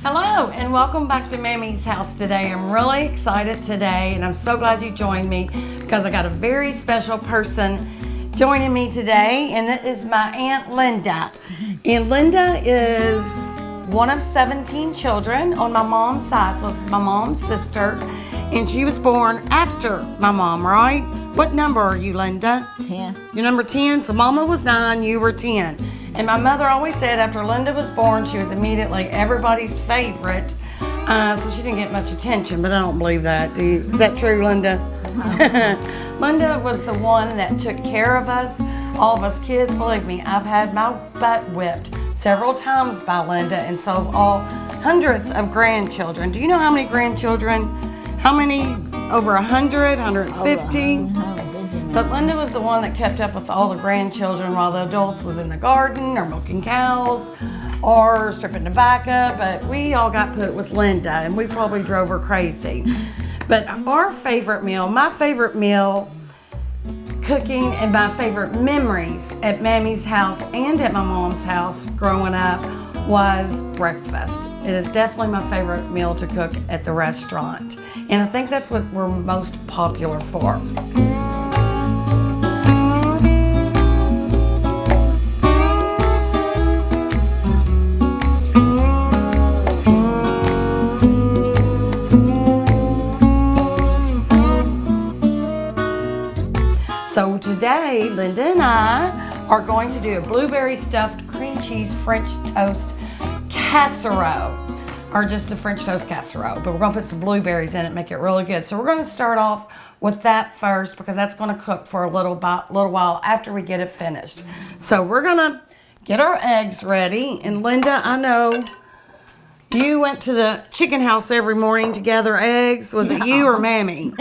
Hello and welcome back to Mammy's house today. I'm really excited today and I'm so glad you joined me because I got a very special person joining me today, and that is my Aunt Linda. And Linda is one of 17 children on my mom's side, so this is my mom's sister, and she was born after my mom, right? What number are you, Linda? 10. You're number 10, so Mama was 9, you were 10. And my mother always said after Linda was born, she was immediately everybody's favorite. So she didn't get much attention, but I don't believe that. Is that true, Linda? Linda was the one that took care of us, all of us kids. Believe me, I've had my butt whipped several times by Linda, and so have all hundreds of grandchildren. Do you know how many grandchildren? How many? Over 100, 150? But Linda was the one that kept up with all the grandchildren while the adults was in the garden or milking cows or stripping tobacco. But we all got put with Linda, and we probably drove her crazy. But our favorite meal, my favorite meal, cooking, and my favorite memories at Mammy's house and at my mom's house growing up was breakfast. It is definitely my favorite meal to cook at the restaurant. And I think that's what we're most popular for. So today, Linda and I are going to do a blueberry stuffed cream cheese French toast casserole, or just a French toast casserole, but we're gonna put some blueberries in it, make it really good. So we're gonna start off with that first because that's gonna cook for a little while after we get it finished. So we're gonna get our eggs ready, and Linda, I know you went to the chicken house every morning to gather eggs. Was it you or Mammy?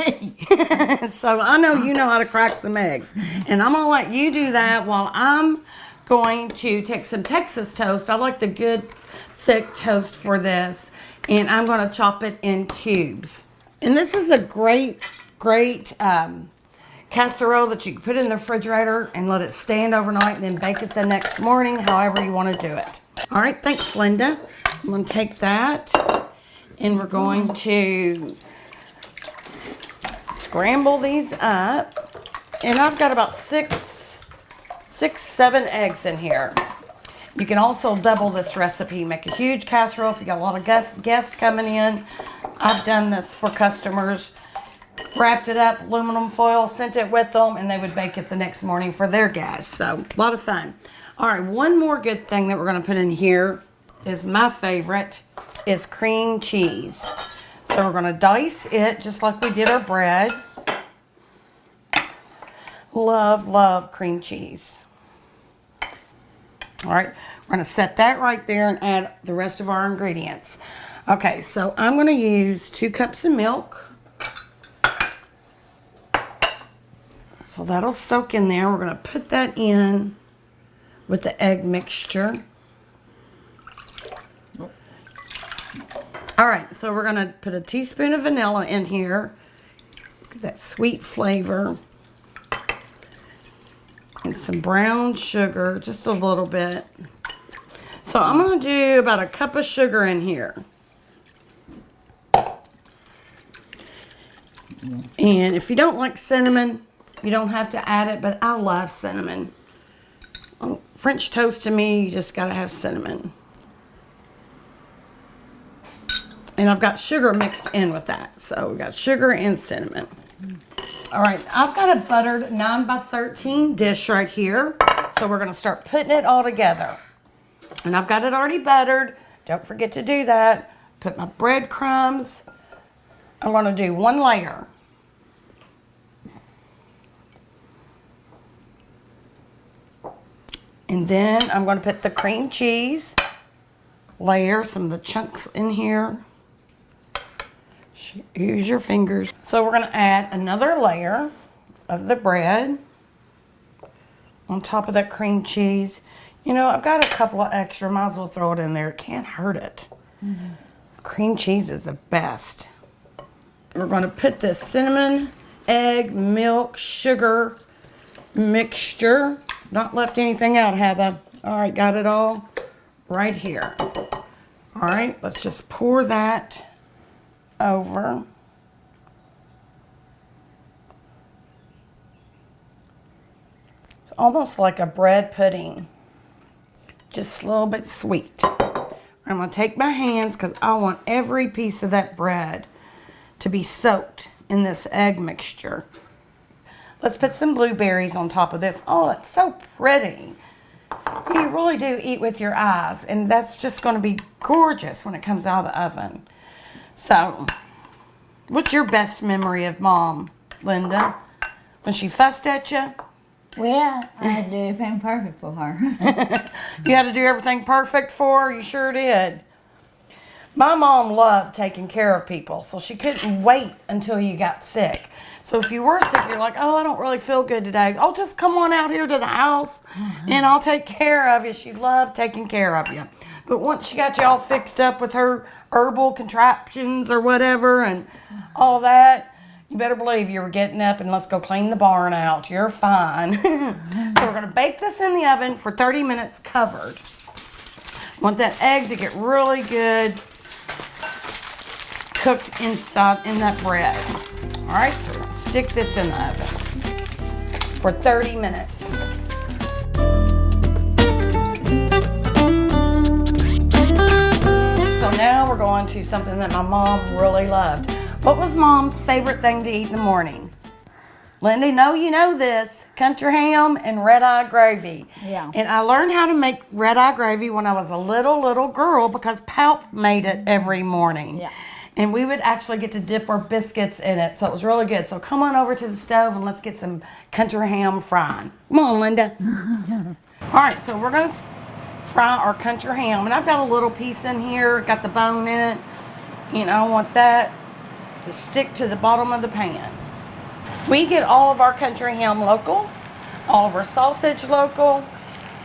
So I know you know how to crack some eggs. And I'm going to let you do that while I'm going to take some Texas toast. I like the good thick toast for this. And I'm going to chop it in cubes. And this is a great casserole that you can put in the refrigerator and let it stand overnight and then bake it the next morning, however you want to do it. All right, thanks, Linda. I'm going to take that and we're going to scramble these up. And I've got about six, 7 eggs in here. You can also double this recipe, make a huge casserole if you got a lot of guests coming in. I've done this for customers, wrapped it up, aluminum foil, sent it with them, and they would bake it the next morning for their guests. So a lot of fun. All right, one more good thing that we're going to put in here is my favorite, is cream cheese. So we're going to dice it just like we did our bread. Love cream cheese. All right, we're going to set that right there and add the rest of our ingredients. Okay, so I'm going to use 2 cups of milk. So that'll soak in there. We're going to put that in with the egg mixture. All right, so we're gonna put a teaspoon of vanilla in here. Get that sweet flavor. And some brown sugar, just a little bit. So I'm gonna do about a cup of sugar in here. And if you don't like cinnamon, you don't have to add it, but I love cinnamon. French toast, to me, you just gotta have cinnamon. And I've got sugar mixed in with that. So we got sugar and cinnamon. All right, I've got a buttered 9x13 dish right here. So we're gonna start putting it all together. And I've got it already buttered. Don't forget to do that. Put my breadcrumbs. I'm gonna do 1 layer. And then I'm going to put the cream cheese, layer some of the chunks in here. Use your fingers. So we're going to add another layer of the bread on top of that cream cheese. You know, I've got a couple of extra. Might as well throw it in there. It can't hurt it. Mm-hmm. Cream cheese is the best. We're going to put this cinnamon, egg, milk, sugar mixture. Not left anything out, have I? All right, got it all right here. All All right, let's just pour that over. It's almost like a bread pudding, just a little bit sweet. I'm gonna take my hands because I want every piece of that bread to be soaked in this egg mixture. Let's put some blueberries on top of this. Oh, it's so pretty. You really do eat with your eyes, and that's just going to be gorgeous when it comes out of the oven. So, what's your best memory of Mom, Linda? When she fussed at you? Well, I had to do everything perfect for her. You had to do everything perfect for her? You sure did. My mom loved taking care of people, so she couldn't wait until you got sick. So if you were sick, you're like, oh, I don't really feel good today. Oh, just come on out here to the house and I'll take care of you. She loved taking care of you. But once she got you all fixed up with her herbal contraptions or whatever and all that, you better believe you were getting up and let's go clean the barn out. You're fine. So we're going to bake this in the oven for 30 minutes covered. Want that egg to get really good cooked inside in that bread. All right, so we're gonna stick this in the oven for 30 minutes. So now we're going to something that my mom really loved. What was Mom's favorite thing to eat in the morning? Lindy, no, you know this. Country ham and red-eye gravy. Yeah. And I learned how to make red-eye gravy when I was a little girl because Palp made it every morning. Yeah. And we would actually get to dip our biscuits in it, so it was really good. So come on over to the stove and let's get some country ham frying. Come on, Linda. All right, so we're going to fry our country ham. And I've got a little piece in here, got the bone in it. You know, I want that to stick to the bottom of the pan. We get all of our country ham local, all of our sausage local,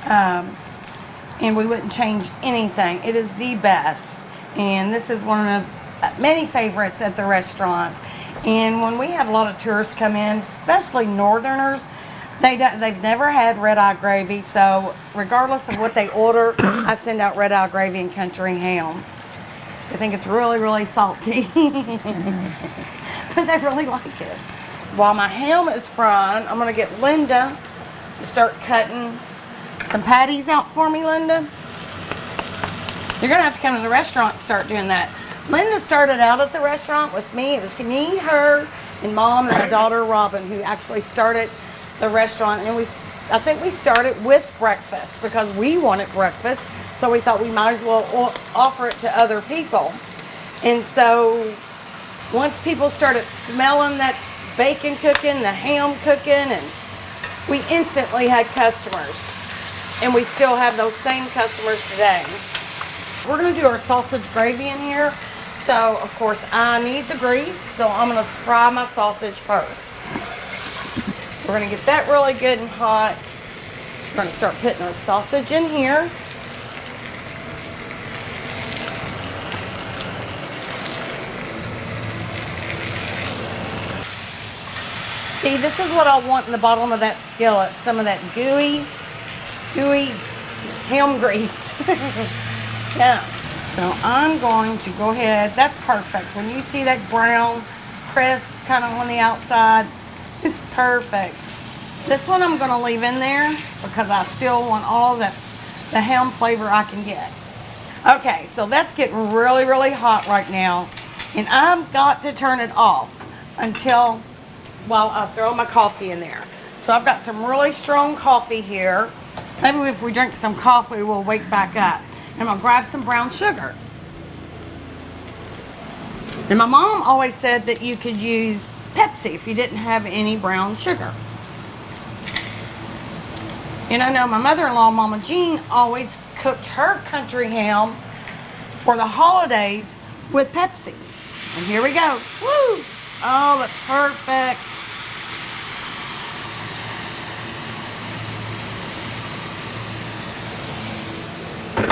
and we wouldn't change anything. It is the best. And this is one of many favorites at the restaurant. And when we have a lot of tourists come in, especially northerners, they've never had red-eye gravy, so regardless of what they order, I send out red-eye gravy and country ham. I think it's really salty, but they really like it. While my ham is frying, I'm gonna get Linda to start cutting some patties out for me, Linda. You're gonna have to come to the restaurant and start doing that. Linda started out at the restaurant with me. It was me, her, and Mom, and my daughter Robin, who actually started the restaurant. And I think we started with breakfast because we wanted breakfast. So we thought we might as well offer it to other people. And so once people started smelling that bacon cooking, the ham cooking, and we instantly had customers. And we still have those same customers today. We're gonna do our sausage gravy in here. So, of course, I need the grease, so I'm going to fry my sausage first. So we're going to get that really good and hot. We're going to start putting our sausage in here. See, this is what I want in the bottom of that skillet. Some of that gooey ham grease. Yeah. So I'm going to go ahead. That's perfect. When you see that brown, crisp kind of on the outside, it's perfect. This one I'm going to leave in there because I still want all the ham flavor I can get. Okay, so that's getting really hot right now. And I've got to turn it off while I throw my coffee in there. So I've got some really strong coffee here. Maybe if we drink some coffee, we'll wake back up. I'm gonna grab some brown sugar. And my mom always said that you could use Pepsi if you didn't have any brown sugar. And I know my mother-in-law, Mama Jean, always cooked her country ham for the holidays with Pepsi. And here we go. Woo! Oh, that's perfect.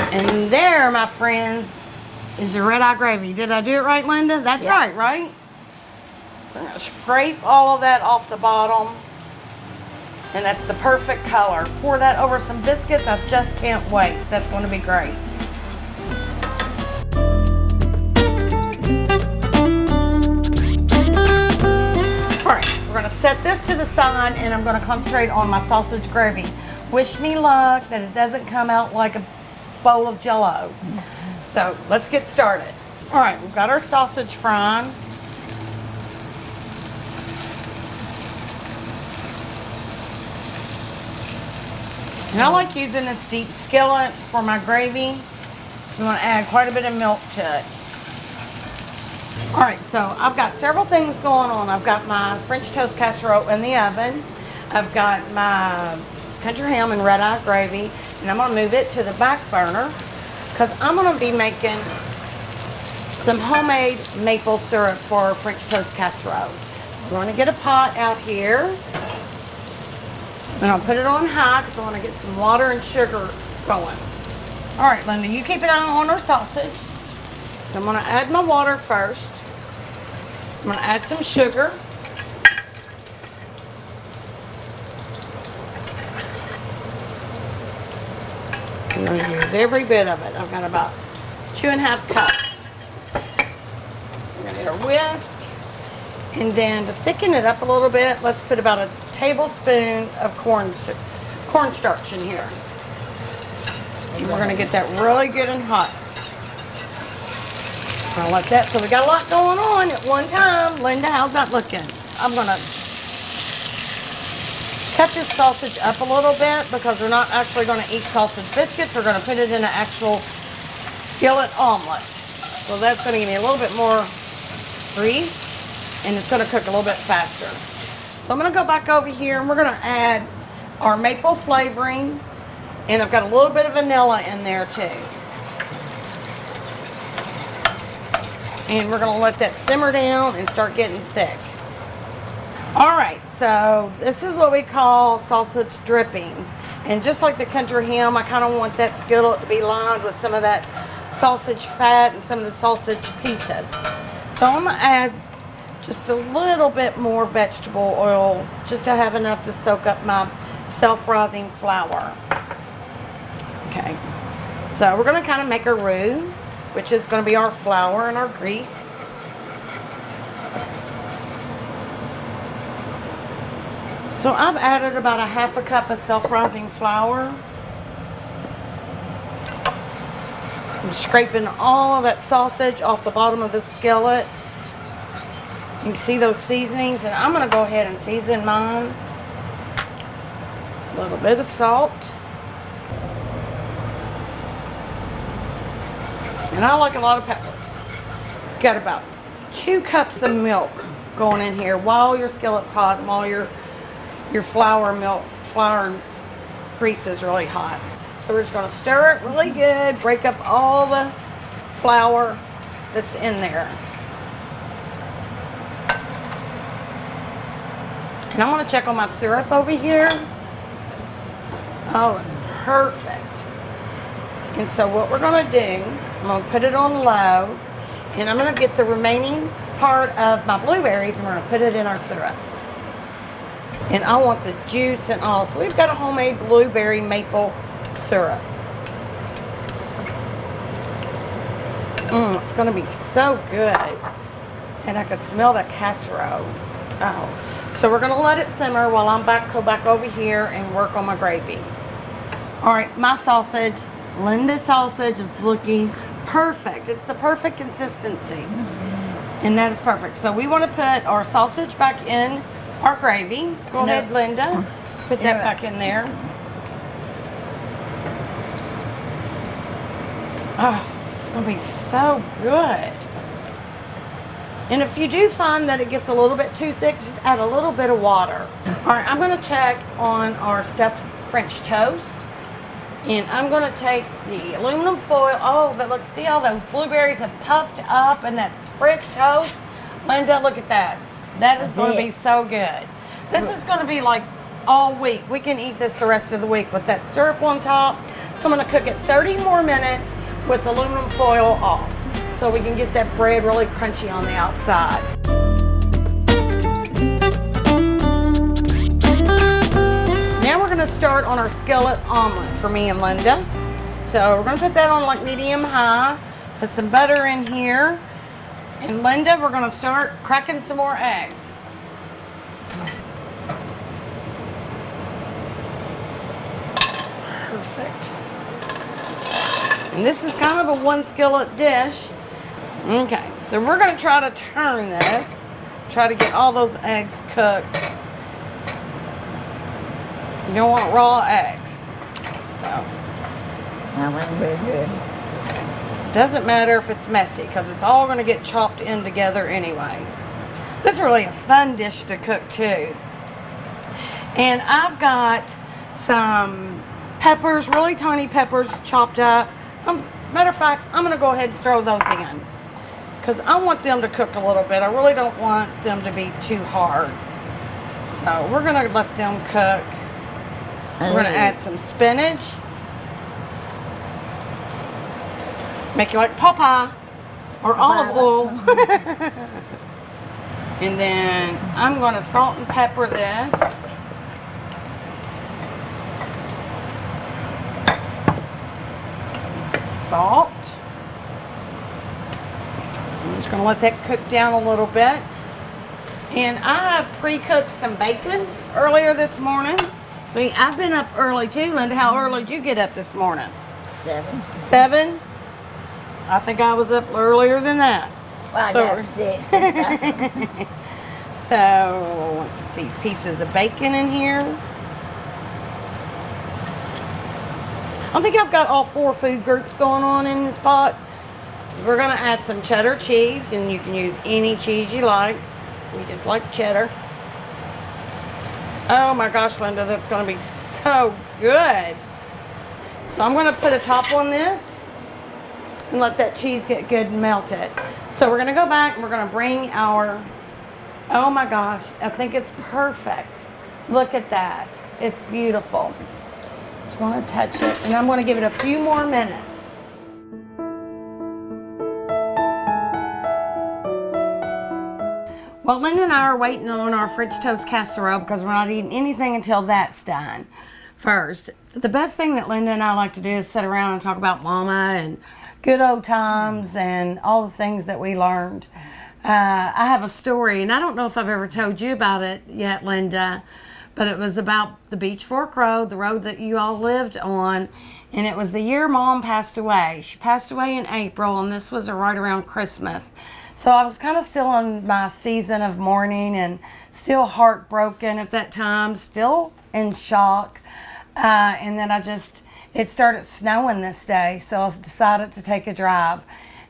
And there, my friends, is your red-eye gravy. Did I do it right, Linda? That's right, right? So I'm going to scrape all of that off the bottom. And that's the perfect color. Pour that over some biscuits. I just can't wait. That's going to be great. set this to the side and I'm gonna concentrate on my sausage gravy. Wish me luck that it doesn't come out like a bowl of Jell-O. So let's get started. All right, we've got our sausage frying. And I like using this deep skillet for my gravy. You want to add quite a bit of milk to it. All right, so I've got several things going on. I've got my French toast casserole in the oven. I've got my country ham and red eye gravy, and I'm going to move it to the back burner because I'm going to be making some homemade maple syrup for French toast casserole. I'm going to get a pot out here. And I'll put it on high because I want to get some water and sugar going. All right, Linda, you keep an eye on our sausage. So I'm going to add my water first. I'm going to add some sugar. I'm going to use every bit of it. I've got about 2.5 cups. I'm going to get a whisk. And then to thicken it up a little bit, let's put about a tablespoon of cornstarch in here. And we're going to get that really good and hot. I like that. So we got a lot going on at one time. Linda, how's that looking? I'm going to cut this sausage up a little bit because we're not actually going to eat sausage biscuits. We're going to put it in an actual skillet omelet. So that's going to give me a little bit more grease, and it's going to cook a little bit faster. So I'm going to go back over here and we're going to add our maple flavoring, and I've got a little bit of vanilla in there too. And we're going to let that simmer down and start getting thick. All right, so this is what we call sausage drippings. And just like the country ham, I kind of want that skillet to be lined with some of that sausage fat and some of the sausage pieces. So I'm going to add just a little bit more vegetable oil just to have enough to soak up my self-rising flour. Okay, so we're going to kind of make a roux, which is going to be our flour and our grease. So I've added about 1/2 cup of self-rising flour. I'm scraping all of that sausage off the bottom of the skillet. You can see those seasonings, and I'm going to go ahead and season mine. A little bit of salt. And I like a lot of pepper. Got about 2 cups of milk going in here while your skillet's hot and while your flour grease is really hot. So we're just going to stir it really good, break up all the flour that's in there. And I'm going to check on my syrup over here. Oh, it's perfect. And so what we're going to do, I'm going to put it on low, and I'm going to get the remaining part of my blueberries and we're going to put it in our syrup. And I want the juice and all. So we've got a homemade blueberry maple syrup. It's going to be so good. And I can smell the casserole. Oh. So we're going to let it simmer while go back over here and work on my gravy. All right, my sausage, Linda's sausage, is looking perfect. It's the perfect consistency. And that is perfect. So we want to put our sausage back in our gravy. Go ahead, Linda. Put that back in there. Oh, it's going to be so good. And if you do find that it gets a little bit too thick, just add a little bit of water. All right, I'm going to check on our stuffed French toast. And I'm going to take the aluminum foil. Oh, look, see all those blueberries have puffed up and that French toast. Linda, look at that. That is going to be so good. This is going to be like all week. We can eat this the rest of the week with that syrup on top. So I'm going to cook it 30 more minutes with aluminum foil off, so we can get that bread really crunchy on the outside. Now we're going to start on our skillet omelet for me and Linda. So we're going to put that on like medium high, put some butter in here, and Linda, we're going to start cracking some more eggs. Perfect. And this is kind of a one skillet dish. Okay, so we're going to try to turn this. Try to get all those eggs cooked. You don't want raw eggs. So. That wouldn't be good. Doesn't matter if it's messy because it's all going to get chopped in together anyway. This is really a fun dish to cook too. And I've got some peppers, really tiny peppers chopped up. Matter of fact, I'm going to go ahead and throw those in because I want them to cook a little bit. I really don't want them to be too hard. So we're going to let them cook. So we're going to add some spinach. Make it like Popeye or olive oil. And then I'm going to salt and pepper this. Salt. I'm just going to let that cook down a little bit. And I have pre-cooked some bacon earlier this morning. See, I've been up early too, Linda. How early did you get up this morning? 7. 7? I think I was up earlier than that. Well, So- that was it. So, these pieces of bacon in here. I think I've got all 4 food groups going on in this pot. We're going to add some cheddar cheese, and you can use any cheese you like. We just like cheddar. Oh my gosh, Linda, that's going to be so good. So I'm going to put a top on this and let that cheese get good and melted. So we're going to go back and we're going to bring our, oh my gosh, I think it's perfect. Look at that. It's beautiful. Just going to touch it and I'm going to give it a few more minutes. Well, Linda and I are waiting on our French toast casserole because we're not eating anything until that's done first. The best thing that Linda and I like to do is sit around and talk about Mama and good old times and all the things that we learned. I have a story, and I don't know if I've ever told you about it yet, Linda, but it was about the Beach Fork Road, the road that you all lived on, and it was the year Mom passed away. She passed away in April, and this was right around Christmas. So I was kind of still in my season of mourning and still heartbroken at that time, still in shock. And then it started snowing this day, so I decided to take a drive.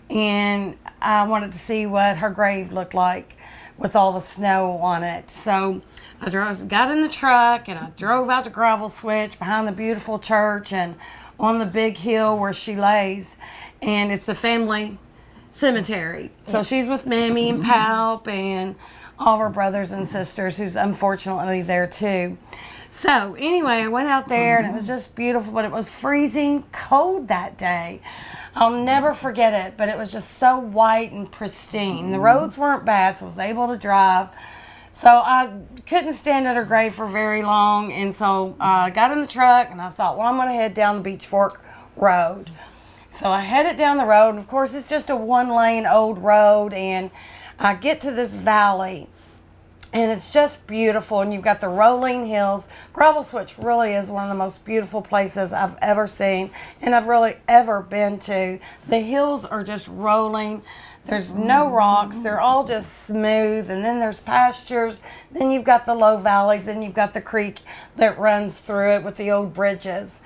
And I wanted to see what her grave looked like with all the snow on it. So I got in the truck and I drove out to Gravel Switch behind the beautiful church and on the big hill where she lays. And it's the family cemetery. So she's with Mammy and Palp and all of her brothers and sisters who's unfortunately there too. So anyway, I went out there and it was just beautiful, but it was freezing cold that day. I'll never forget it, but it was just so white and pristine. The roads weren't bad, so I was able to drive. So I couldn't stand at her grave for very long, and so I got in the truck and I thought, well, I'm going to head down the Beach Fork Road. So I headed down the road, and of course it's just a 1-lane old road, and I get to this valley, and it's just beautiful, and you've got the rolling hills. Gravel Switch really is one of the most beautiful places I've ever seen, and I've really ever been to. The hills are just rolling. There's no rocks. They're all just smooth, and then there's pastures. Then you've got the low valleys, then you've got the creek that runs through it with the old bridges.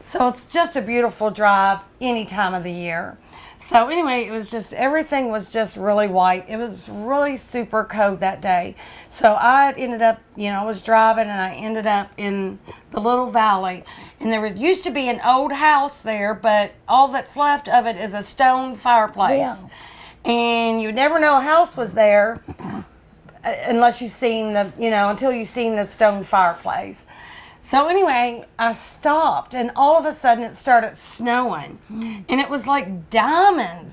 So it's just a beautiful drive any time of the year. So anyway, everything was just really white. It was really super cold that day. So I ended up, I was driving and I ended up in the little valley. And there used to be an old house there, but all that's left of it is a stone fireplace. Yeah. And you never know a house was there unless you've seen until you've seen the stone fireplace. So anyway, I stopped, and all of a sudden it started snowing, and it was like diamond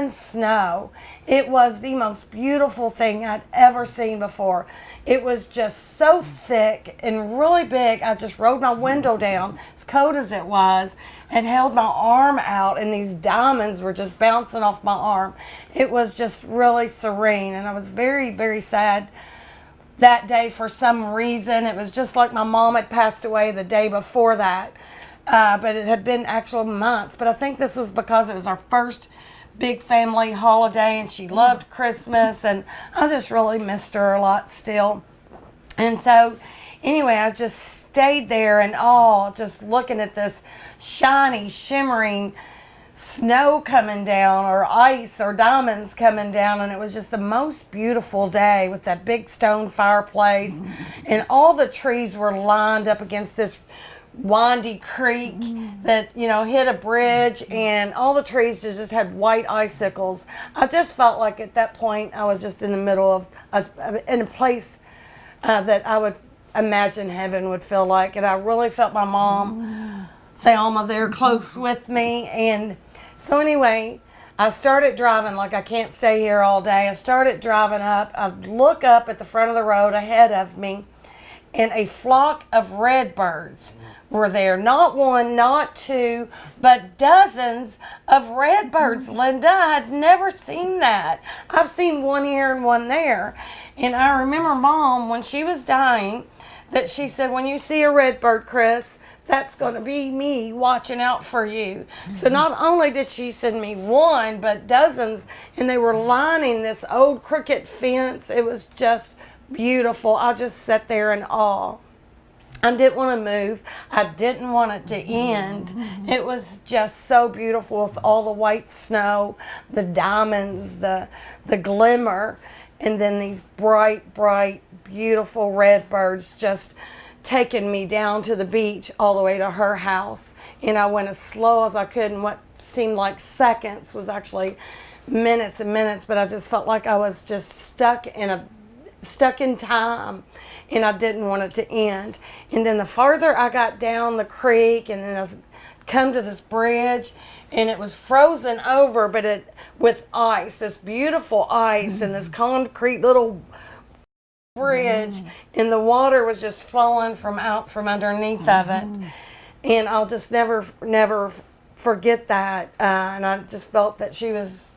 snow. It was the most beautiful thing I'd ever seen before. It was just so thick and really big. I just rolled my window down, as cold as it was, and held my arm out, and these diamonds were just bouncing off my arm. It was just really serene, and I was very, very sad that day for some reason. It was just like my mom had passed away the day before that. but it had been actual months. But I think this was because it was our first big family holiday, and she loved Christmas, and I just really missed her a lot still. And so anyway, I just stayed there in awe, just looking at this shiny, shimmering snow coming down, or ice, or diamonds coming down, and it was just the most beautiful day with that big stone fireplace, and all the trees were lined up against this windy creek that, you know, hit a bridge, and all the trees just had white icicles. I just felt like at that point I was just in the middle of in a place that I would imagine heaven would feel like, and I really felt my mom, Thelma, there close with me. And so anyway, I started driving, like I can't stay here all day. I started driving up. I look up at the front of the road ahead of me, and a flock of redbirds were there. Not one, not two, but dozens of redbirds. Linda, I had never seen that. I've seen one here and one there. And I remember Mom, when she was dying, that she said, when you see a redbird, Chris, that's going to be me watching out for you. So not only did she send me one, but dozens, and they were lining this old crooked fence. It was just beautiful. I just sat there in awe. I didn't want to move. I didn't want it to end. It was just so beautiful with all the white snow, the diamonds, the glimmer, and then these bright, beautiful red birds just taking me down to the beach all the way to her house. And I went as slow as I could, and what seemed like seconds was actually minutes and minutes, but I just felt like I was just stuck in time, and I didn't want it to end. And then the farther I got down the creek, and then I come to this bridge, and it was frozen over, but with ice, this beautiful ice, and this concrete little bridge, and the water was just flowing from underneath of it. And I'll just never forget that. And I just felt that she was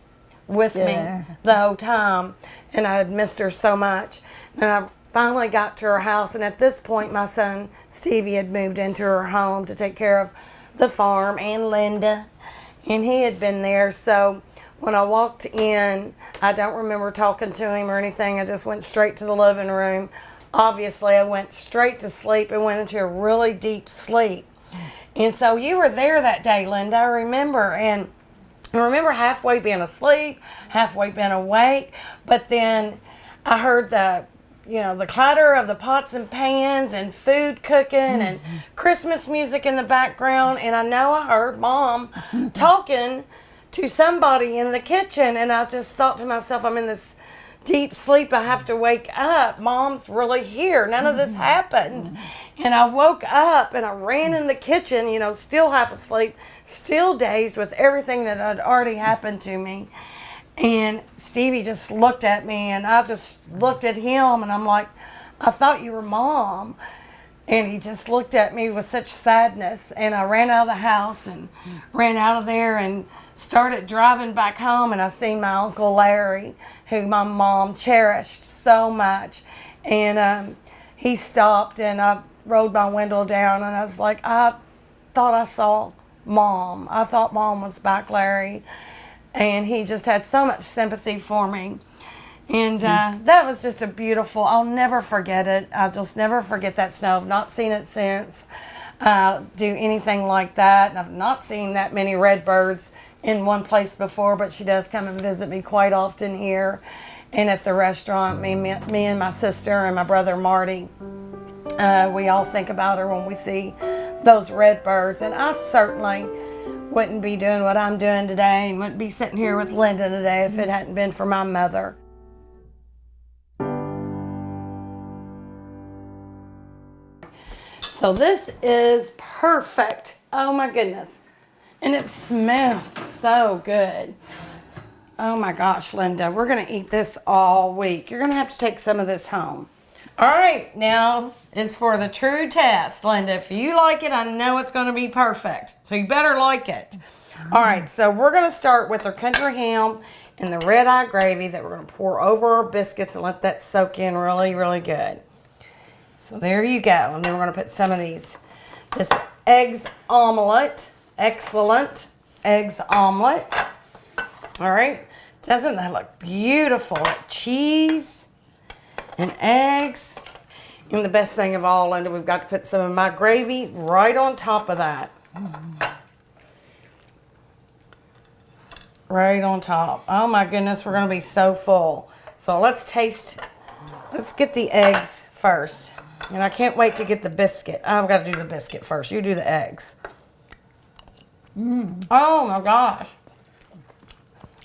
with me the whole time, and I had missed her so much. And I finally got to her house, and at this point my son Stevie had moved into her home to take care of the farm, and Linda, and he had been there. So when I walked in, I don't remember talking to him or anything. I just went straight to the living room. Obviously I went straight to sleep and went into a really deep sleep. And so you were there that day, Linda, I remember. And I remember halfway being asleep, halfway being awake, but then I heard the clatter of the pots and pans and food cooking and Christmas music in the background. And I know I heard Mom talking to somebody in the kitchen. And I just thought to myself, I'm in this deep sleep. I have to wake up. Mom's really here. None of this happened. And I woke up and I ran in the kitchen, still half asleep, still dazed with everything that had already happened to me. And Stevie just looked at me, and I just looked at him, and I'm like, I thought you were Mom. And he just looked at me with such sadness. And I ran out of the house and ran out of there and started driving back home. And I seen my Uncle Larry, who my mom cherished so much. And he stopped, and I rolled my window down, and I was like, I thought I saw Mom. I thought Mom was back, Larry. And he just had so much sympathy for me. And that was just I'll never forget it. I'll just never forget that snow. I've not seen it since, do anything like that. And I've not seen that many redbirds in one place before, but she does come and visit me quite often here. And at the restaurant, me and my sister and my brother Marty, we all think about her when we see those redbirds. And I certainly wouldn't be doing what I'm doing today, and wouldn't be sitting here with Linda today if it hadn't been for my mother. So this is perfect. Oh my goodness. And it smells so good. Oh my gosh, Linda, we're gonna eat this all week. You're gonna have to take some of this home. All right, now it's for the true test, Linda. If you like it, I know it's going to be perfect. So you better like it. All right, so we're going to start with our country ham and the red eye gravy that we're going to pour over our biscuits and let that soak in really, really good. So there you go. And then we're going to put some of this eggs omelet. Excellent. Eggs omelet. All right. Doesn't that look beautiful? Cheese and eggs. And the best thing of all, Linda, we've got to put some of my gravy right on top of that. Right on top. Oh my goodness, we're going to be so full. So let's get the eggs first. And I can't wait to get the biscuit. I've got to do the biscuit first. You do the eggs. Oh my gosh.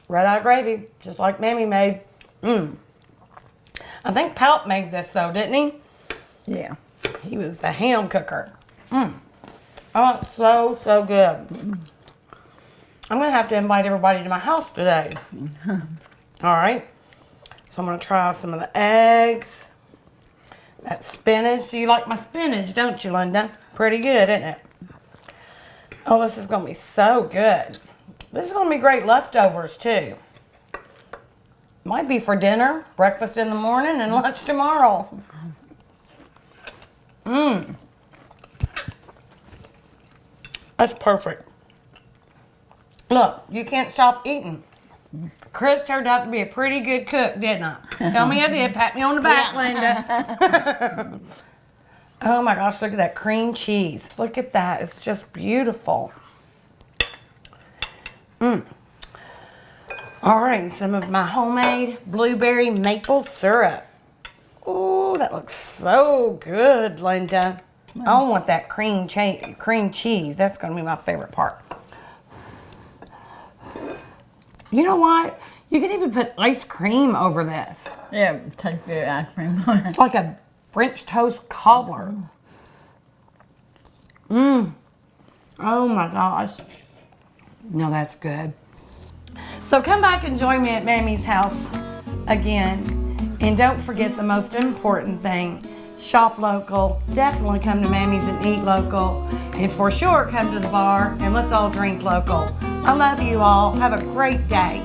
Red eye gravy, just like Mammy made. I think Palp made this though, didn't he? Yeah. He was the ham cooker. Oh, it's so, so good. I'm going to have to invite everybody to my house today. All right. So I'm going to try some of the eggs. That spinach. So you like my spinach, don't you, Linda? Pretty good, isn't it? Oh, this is going to be so good. This is going to be great leftovers, too. Might be for dinner, breakfast in the morning, and lunch tomorrow. That's perfect. Look, you can't stop eating. Chris turned out to be a pretty good cook, didn't I? Tell me I did. Pat me on the back, Linda. Oh my gosh, look at that cream cheese. Look at that. It's just beautiful. All right, some of my homemade blueberry maple syrup. Ooh, that looks so good, Linda. I want that cream cheese. That's going to be my favorite part. You know what? You can even put ice cream over this. Yeah, tastes good ice cream. It's like a French toast cobbler. Oh my gosh. No, that's good. So come back and join me at Mammy's house again. And don't forget the most important thing. Shop local. Definitely come to Mammy's and eat local. And for sure, come to the bar and let's all drink local. I love you all. Have a great day.